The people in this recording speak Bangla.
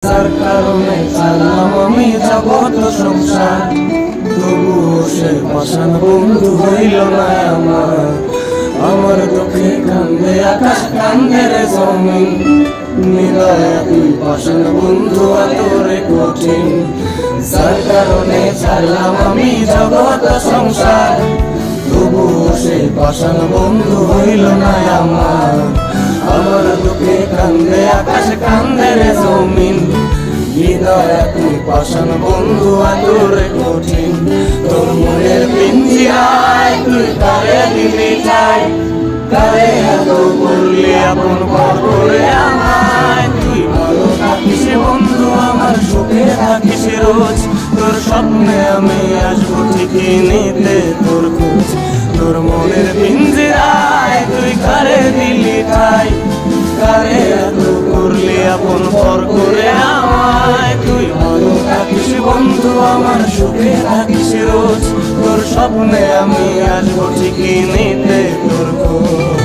যার কারণে চালাম আমি জগৎ সংসার, তবুও সে পাষাণ বন্ধু হইল না আমার। আমার দুঃখে কান্দে আকাশ, কান্দে রে জমিন, নিদয় তুই পাষাণ বন্ধু এতরে কঠিন। যার কারণে চালাম আমি জগৎ সংসার, তবুও সে পাষাণ বন্ধু হইল না আমার। আমার দুঃখে কান্দে আকাশ, কান্দে রে জমিন, হৃদয় তুই পাষাণ বন্ধু এতরে কঠিন। তোর মনের পিঞ্জিরায় তুই কারে দিলি ঠাই, কারে এত করলি আপন পর করে আমায়। তুই ভালো থাকিস বন্ধু আমার, সুখে থাকিস রোজ, তোর স্বপ্নে আমি আসবো ঠিকই নিতে তোর খোঁজ। তোর মনের পিঞ্জিরায় তুই কারে দিলি ঠাই, কারে এত করলি আপন পর করে আমায়। তুই ভালো থাকিস বন্ধু আমার, সুখে থাকিস রোজ, তোর স্বপ্নে আমি আসবো ঠিকই নিতে তোর খোঁজ।